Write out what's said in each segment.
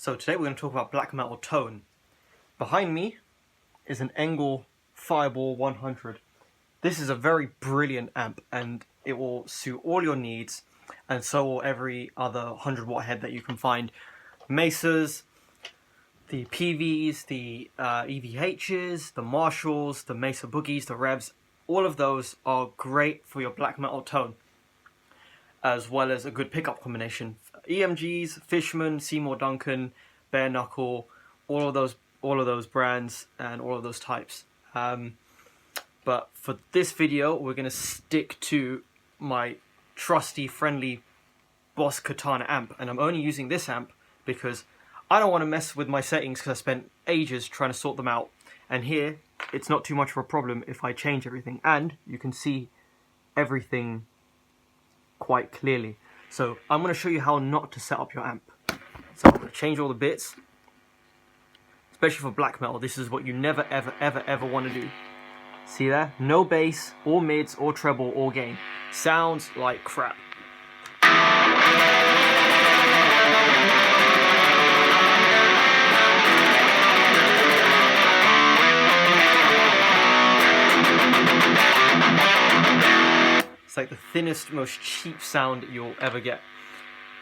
So today we're going to talk about black metal tone. Behind me is an Engel Fireball 100. This is a very brilliant amp and it will suit all your needs, and so will every other 100 watt head that you can find. Mesas, the PVs, the EVHs, the Marshalls, the Mesa Boogies, the Revs, all of those are great for your black metal tone, as well as a good pickup combination. EMGs, Fishman, Seymour Duncan, Bare Knuckle, all of those brands and all of those types. But for this video, we're going to stick to my trusty, friendly Boss Katana amp, and I'm only using this amp because I don't want to mess with my settings because I spent ages trying to sort them out. And here, it's not too much of a problem if I change everything, and you can see everything quite clearly. So I'm going to show you how not to set up your amp. So I'm going to change all the bits, especially for black metal. This is what you never ever want to do. See there? No bass, or mids, or treble, or gain. Sounds like crap. It's like the thinnest, most cheap sound you'll ever get.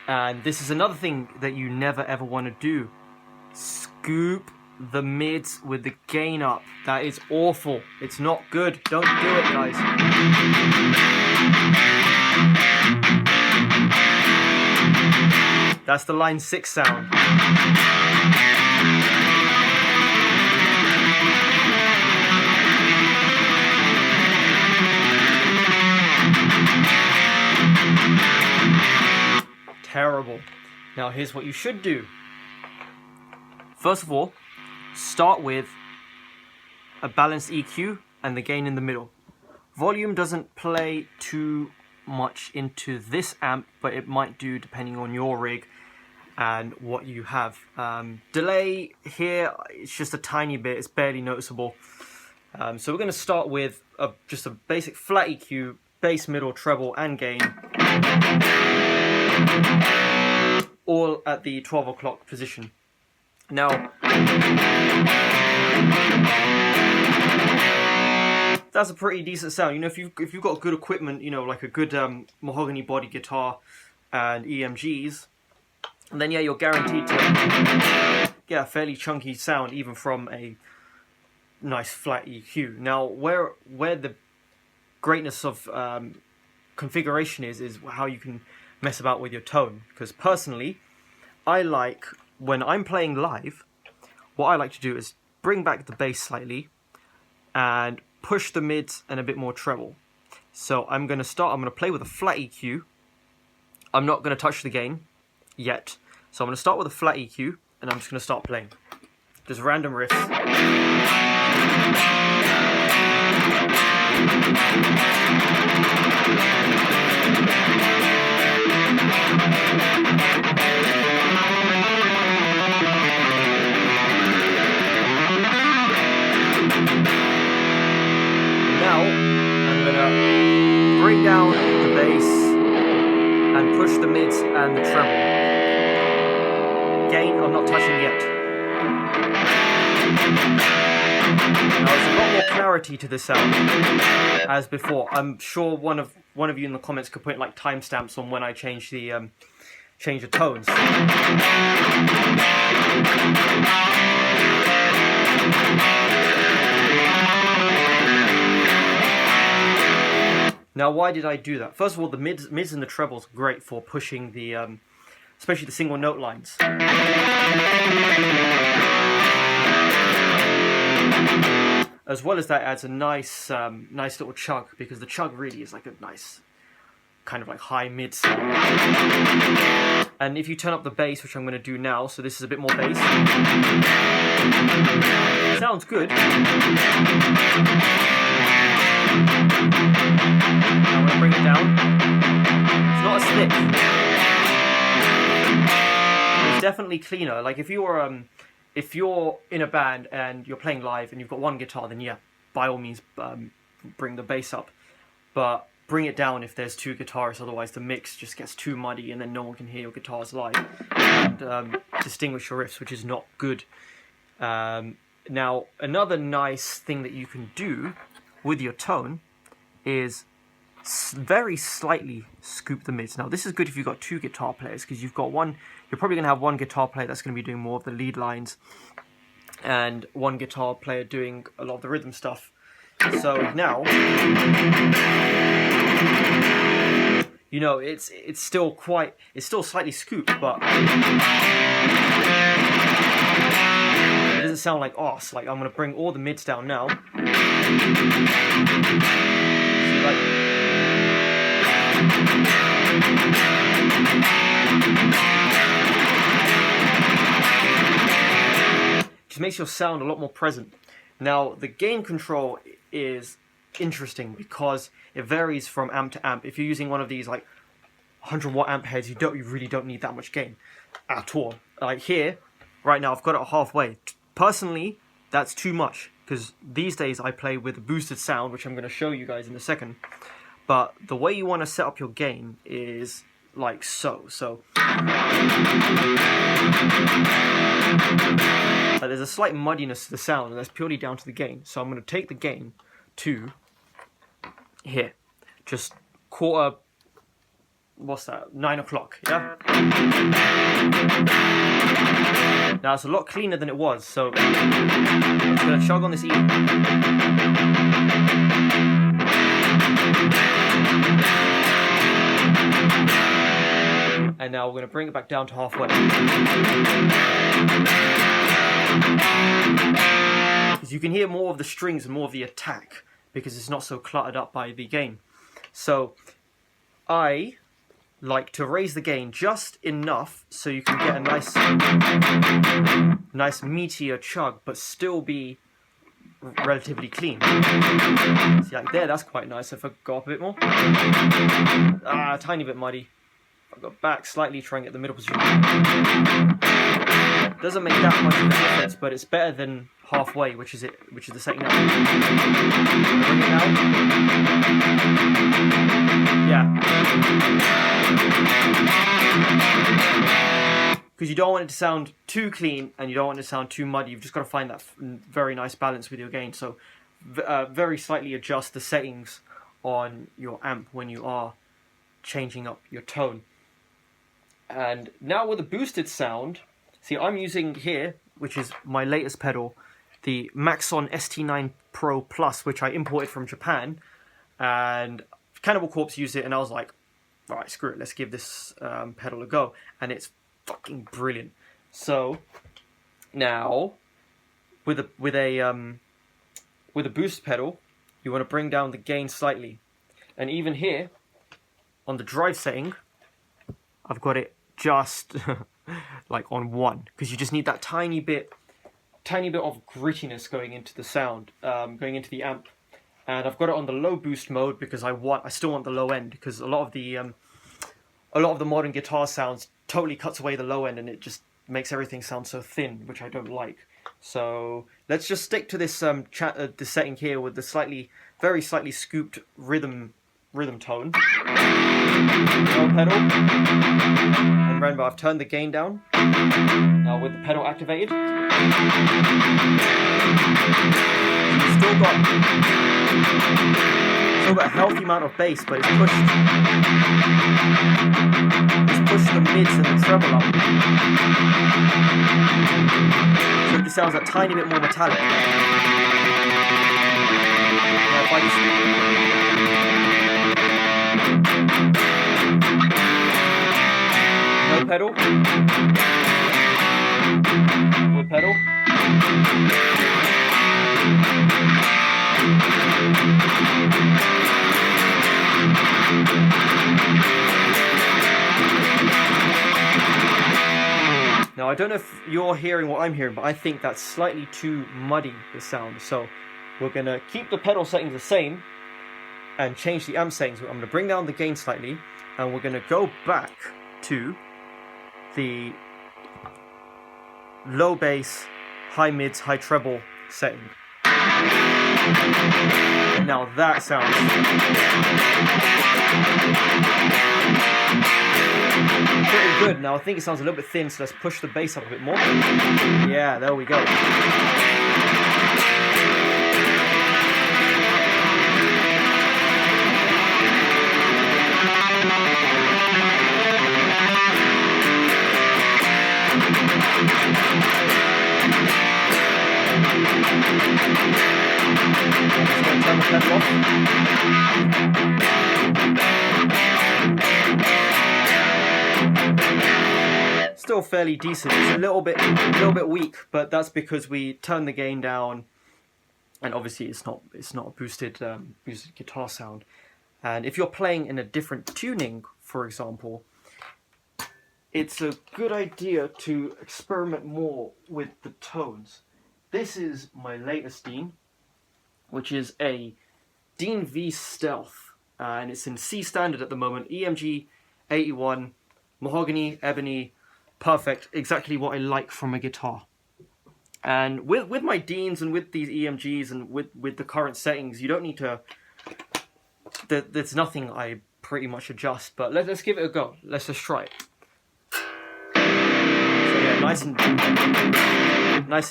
And this is another thing that you never ever want to do. Scoop the mids with the gain up. That is awful. It's not good. Don't do it, guys. That's the line 6 sound. Terrible. Now here's what you should do. First of all, start with a balanced EQ and the gain in the middle. Volume doesn't play too much into this amp, but it might do depending on your rig and what you have. Delay here, it's just a tiny bit, it's barely noticeable. So we're going to start with just a basic flat EQ, bass, middle, treble and gain, all at the 12 o'clock position. Now, that's a pretty decent sound. You know, if you've got good equipment, you know, like a good mahogany body guitar and EMGs, then yeah, you're guaranteed to get a fairly chunky sound even from a nice flat EQ. Now, where the greatness of configuration is how you can mess about with your tone. Because personally, I like, when I'm playing live, what I like to do is bring back the bass slightly and push the mids and a bit more treble. So I'm going to play with a flat EQ. I'm not going to touch the gain yet. So I'm going to start with a flat EQ and I'm just going to start playing. Just random riffs. Now, I'm going to bring down the bass and push the mids and the treble. Gain, I'm not touching yet. Now, there's a lot more clarity to this sound as before. I'm sure one of you in the comments could put like timestamps on when I change the tones. Now, why did I do that? First of all, the mids and the trebles are great for pushing the, especially the single note lines. As well as that adds a nice little chug, because the chug really is like a nice, kind of like high mid sound. And if you turn up the bass, which I'm going to do now, so this is a bit more bass. Sounds good. I'm going to bring it down. It's not as thick. It's definitely cleaner. Like if you're in a band and you're playing live and you've got one guitar, then yeah, by all means bring the bass up. But bring it down if there's two guitarists, otherwise the mix just gets too muddy and then no one can hear your guitars live and distinguish your riffs, which is not good. Now, another nice thing that you can do with your tone is very slightly scoop the mids. Now, this is good if you've got two guitar players, because you've got one, you're probably going to have one guitar player that's going to be doing more of the lead lines and one guitar player doing a lot of the rhythm stuff. So now, you know, it's still slightly scooped, but it doesn't sound like arse. Like, I'm going to bring all the mids down now. See, like, just makes your sound a lot more present. Now, the gain control is interesting because it varies from amp to amp. If you're using one of these like 100-watt amp heads, you really don't need that much gain at all. Like here, right now, I've got it halfway. Personally, that's too much, because these days I play with a boosted sound, which I'm going to show you guys in a second. But the way you want to set up your gain is like so. There's a slight muddiness to the sound, and that's purely down to the gain. So I'm going to take the gain to here, just quarter, what's that, 9 o'clock, yeah? Now it's a lot cleaner than it was, so I'm just going to chug on this E. And now we're going to bring it back down to halfway. Because you can hear more of the strings and more of the attack, because it's not so cluttered up by the gain. So I like to raise the gain just enough so you can get a nice meatier chug, but still be relatively clean. See, like there, that's quite nice. If I go up a bit more, a tiny bit muddy. If I go back slightly, try and get the middle position. Doesn't make that much of a difference, but it's better than halfway, which is the setting now. Bring it down. Yeah. Because you don't want it to sound too clean and you don't want it to sound too muddy. You've just got to find that very nice balance with your gain. So very slightly adjust the settings on your amp when you are changing up your tone. And now with a boosted sound, see, I'm using here, which is my latest pedal, the Maxon ST9 Pro Plus, which I imported from Japan, and Cannibal Corpse used it, and I was like, all right, screw it, let's give this pedal a go, and it's fucking brilliant. So now, with a boost pedal, you want to bring down the gain slightly, and even here on the drive setting, I've got it just like on 1, because you just need that tiny bit of grittiness going into the sound, going into the amp. And I've got it on the low boost mode because I still want the low end, because a lot of the modern guitar sounds totally cuts away the low end and it just makes everything sound so thin, which I don't like. So let's just stick to this this setting here with the very slightly scooped rhythm tone. No pedal. And remember, I've turned the gain down. Now with the pedal activated, still got a healthy amount of bass, but it's pushed the mids and the treble up. So it just sounds a tiny bit more metallic. Now if I just no pedal, full pedal. Now I don't know if you're hearing what I'm hearing, but I think that's slightly too muddy, the sound. So we're going to keep the pedal settings the same and change the amp settings. I'm going to bring down the gain slightly, and we're going to go back to the low bass, high mids, high treble setting. Now that sounds pretty good. Now I think it sounds a little bit thin, so let's push the bass up a bit more. Yeah, there we go. Turn the pedal off. Still fairly decent. It's a little bit weak, but that's because we turned the gain down, and obviously it's not a boosted guitar sound. And if you're playing in a different tuning, for example, it's a good idea to experiment more with the tones. This is my latest Dean, which is a Dean V Stealth, and it's in C standard at the moment. EMG 81, mahogany, ebony, perfect, exactly what I like from a guitar. And with my Deans and with these EMGs and with the current settings, you don't need to. There's nothing I pretty much adjust, but let's give it a go. Let's just try it. So yeah, nice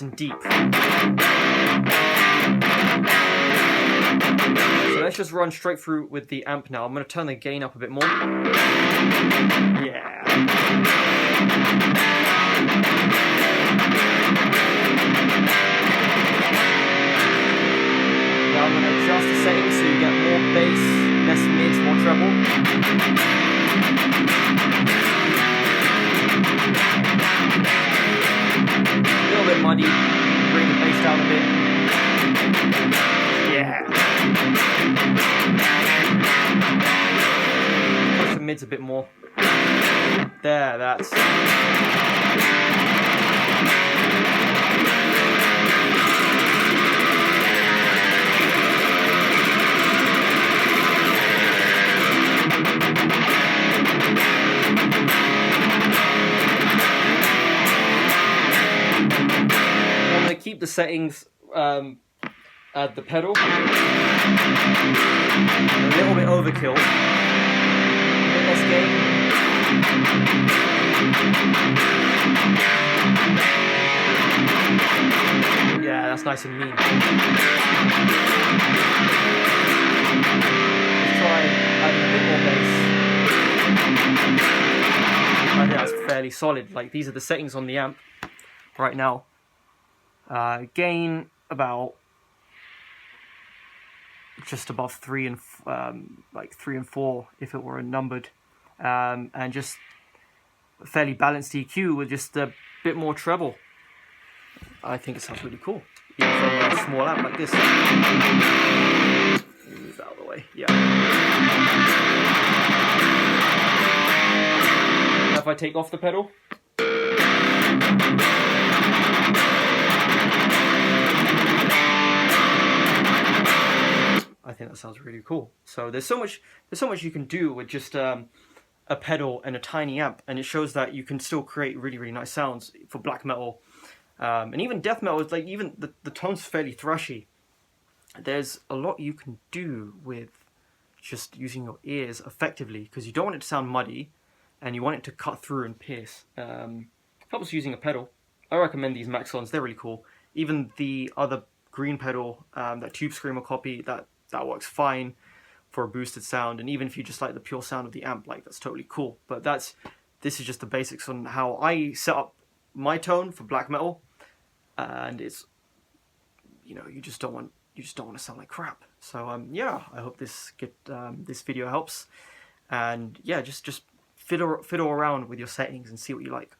and deep. So let's just run straight through with the amp now. I'm going to turn the gain up a bit more. Yeah. Now I'm going to adjust the settings so you get more bass, less mids, more treble. A little bit muddy. Bring the bass down a bit. Yeah. Push the mids a bit more. There, that's. I'm going to keep the settings at the pedal. A little bit overkill. A bit less gain. Yeah, that's nice and mean. Let's try adding a bit more bass. I think that's fairly solid. Like, these are the settings on the amp right now. Gain about just above 3 and 4 if it were numbered, and just a fairly balanced EQ with just a bit more treble. I think it sounds really cool, even from a small amp like this. Move that out of the way. Yeah. Now if I take off the pedal. I think that sounds really cool. So there's so much you can do with just a pedal and a tiny amp, and it shows that you can still create really nice sounds for black metal, and even death metal. Is like, even the tone's fairly thrashy. There's a lot you can do with just using your ears effectively, because you don't want it to sound muddy, and you want it to cut through and pierce. Helps using a pedal. I recommend these Maxons. They're really cool. Even the other green pedal, that Tube Screamer copy, that works fine for a boosted sound. And even if you just like the pure sound of the amp, like, that's totally cool. But this is just the basics on how I set up my tone for black metal, and it's, you just don't want to sound like crap. So yeah, I hope this video helps, and yeah, just fiddle around with your settings and see what you like.